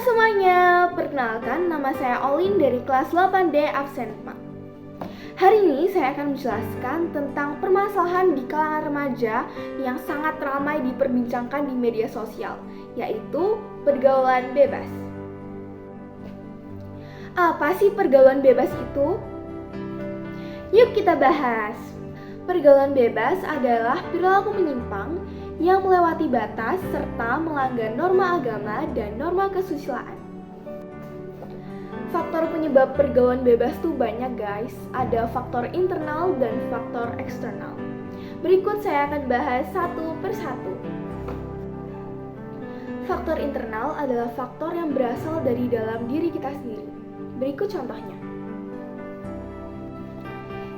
semuanya, perkenalkan nama saya Olin dari kelas 8D absen 4. Hari ini saya akan menjelaskan tentang permasalahan di kalangan remaja yang sangat ramai diperbincangkan di media sosial, yaitu pergaulan bebas. Apa sih pergaulan bebas itu? Yuk kita bahas. Pergaulan bebas adalah perilaku menyimpang yang melewati batas serta melanggar norma agama dan norma kesusilaan. Faktor penyebab pergaulan bebas tuh banyak guys, ada faktor internal dan faktor eksternal. Berikut saya akan bahas satu persatu. Faktor internal adalah faktor yang berasal dari dalam diri kita sendiri. Berikut contohnya.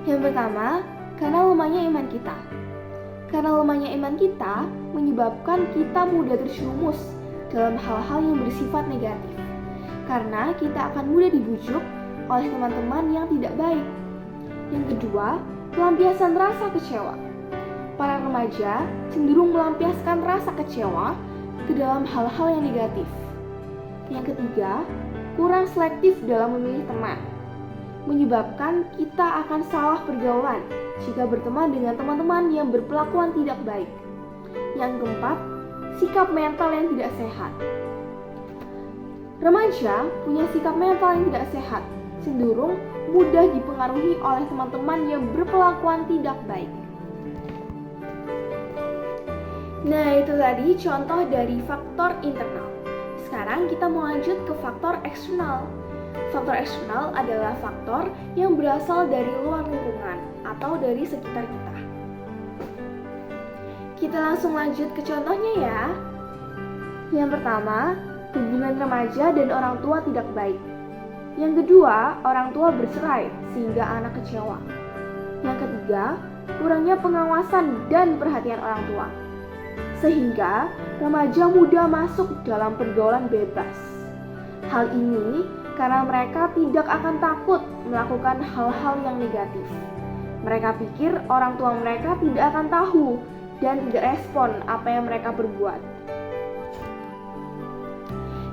Yang pertama, karena lemahnya iman kita. Karena lemahnya iman kita menyebabkan kita mudah terjerumus dalam hal-hal yang bersifat negatif. Karena kita akan mudah dibujuk oleh teman-teman yang tidak baik. Yang kedua, pelampiasan rasa kecewa. Para remaja cenderung melampiaskan rasa kecewa ke dalam hal-hal yang negatif. Yang ketiga, kurang selektif dalam memilih teman. Menyebabkan kita akan salah pergaulan jika berteman dengan teman-teman yang berpelakuan tidak baik. Yang keempat, sikap mental yang tidak sehat. Remaja punya sikap mental yang tidak sehat, cenderung mudah dipengaruhi oleh teman-teman yang berpelakuan tidak baik. Nah, itu tadi contoh dari faktor internal. Sekarang kita mau lanjut ke faktor eksternal. Faktor eksternal adalah faktor yang berasal dari luar lingkungan atau dari sekitar kita. Kita langsung lanjut ke contohnya ya. Yang pertama, hubungan remaja dan orang tua tidak baik. Yang kedua, orang tua bercerai sehingga anak kecewa. Yang ketiga, kurangnya pengawasan dan perhatian orang tua, sehingga remaja mudah masuk dalam pergaulan bebas. Hal ini karena mereka tidak akan takut melakukan hal-hal yang negatif. Mereka pikir orang tua mereka tidak akan tahu dan tidak respon apa yang mereka perbuat.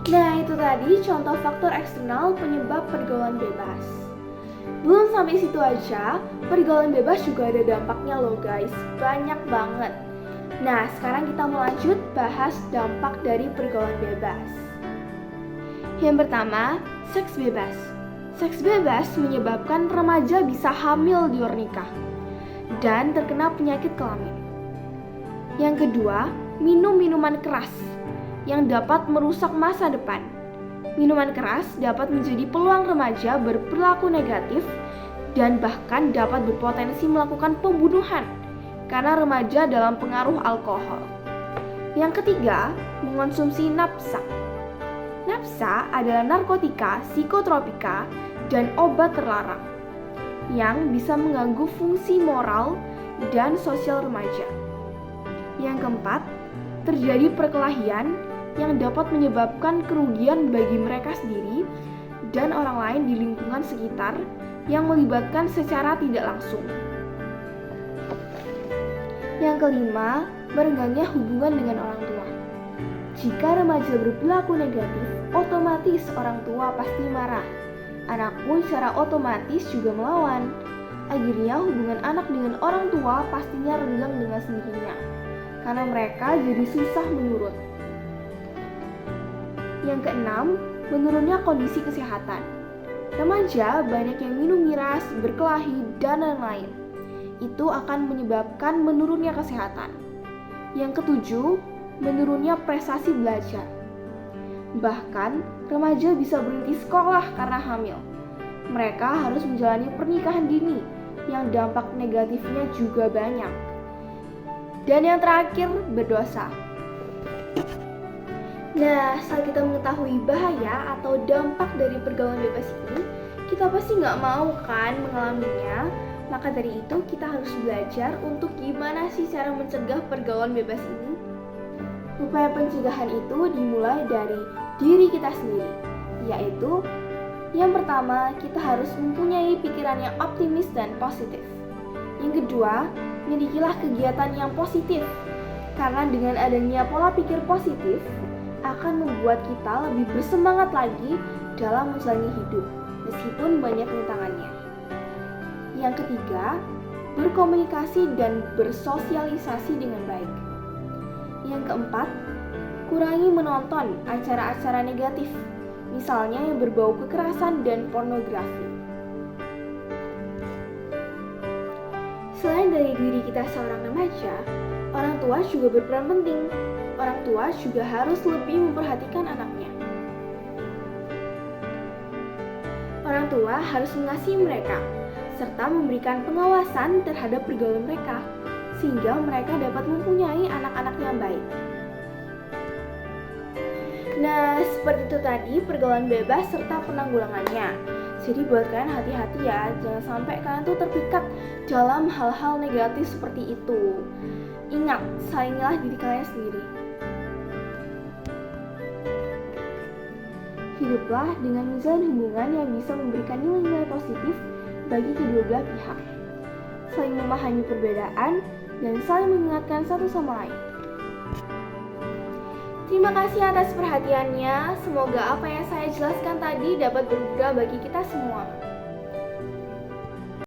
Nah, itu tadi contoh faktor eksternal penyebab pergaulan bebas. Belum sampai situ aja, pergaulan bebas juga ada dampaknya loh guys, banyak banget. Nah, sekarang kita mau lanjut bahas dampak dari pergaulan bebas. Yang pertama, seks bebas. Seks bebas menyebabkan remaja bisa hamil di luar nikah dan terkena penyakit kelamin. Yang kedua, minum minuman keras yang dapat merusak masa depan. Minuman keras dapat menjadi peluang remaja berperilaku negatif dan bahkan dapat berpotensi melakukan pembunuhan karena remaja dalam pengaruh alkohol. Yang ketiga, mengonsumsi nafsa. Nafsa adalah narkotika, psikotropika, dan obat terlarang yang bisa mengganggu fungsi moral dan sosial remaja. Yang keempat, terjadi perkelahian yang dapat menyebabkan kerugian bagi mereka sendiri dan orang lain di lingkungan sekitar yang melibatkan secara tidak langsung. Yang kelima, merenggangnya hubungan dengan orang tua. Jika remaja berperilaku negatif, otomatis orang tua pasti marah. Anak pun secara otomatis juga melawan. Akhirnya hubungan anak dengan orang tua pastinya renggang dengan sendirinya, karena mereka jadi susah menurut. Yang keenam, menurunnya kondisi kesehatan. Remaja banyak yang minum miras, berkelahi, dan lain-lain. Itu akan menyebabkan menurunnya kesehatan. Yang ketujuh, menurunnya prestasi belajar. Bahkan, remaja bisa berhenti sekolah karena hamil. Mereka harus menjalani pernikahan dini yang dampak negatifnya juga banyak. Dan yang terakhir, berdosa. Nah, saat kita mengetahui bahaya atau dampak dari pergaulan bebas ini, kita pasti nggak mau kan mengalaminya. Maka dari itu kita harus belajar untuk gimana sih cara mencegah pergaulan bebas ini. Upaya pencegahan itu dimulai dari diri kita sendiri, yaitu yang pertama, kita harus mempunyai pikiran yang optimis dan positif. Yang kedua, milikilah kegiatan yang positif, karena dengan adanya pola pikir positif akan membuat kita lebih bersemangat lagi dalam menjalani hidup, meskipun banyak rintangannya. Yang ketiga, berkomunikasi dan bersosialisasi dengan baik. Yang keempat, kurangi menonton acara-acara negatif, misalnya yang berbau kekerasan dan pornografi. Selain dari diri kita seorang remaja, orang tua juga berperan penting. Orang tua juga harus lebih memperhatikan anaknya. Orang tua harus mengasihi mereka, serta memberikan pengawasan terhadap pergaulan mereka, sehingga mereka dapat mempunyai anak-anak yang baik. Nah, seperti itu tadi pergaulan bebas serta penanggulangannya. Jadi buat kalian hati-hati ya, jangan sampai kalian tuh terpikat dalam hal-hal negatif seperti itu. Ingat, sayangilah diri kalian sendiri. Hiduplah dengan menjalin hubungan yang bisa memberikan nilai-nilai positif bagi kedua belah pihak. Saling memahami perbedaan dan saling mengingatkan satu sama lain. Terima kasih atas perhatiannya. Semoga apa yang saya jelaskan tadi dapat berguna bagi kita semua.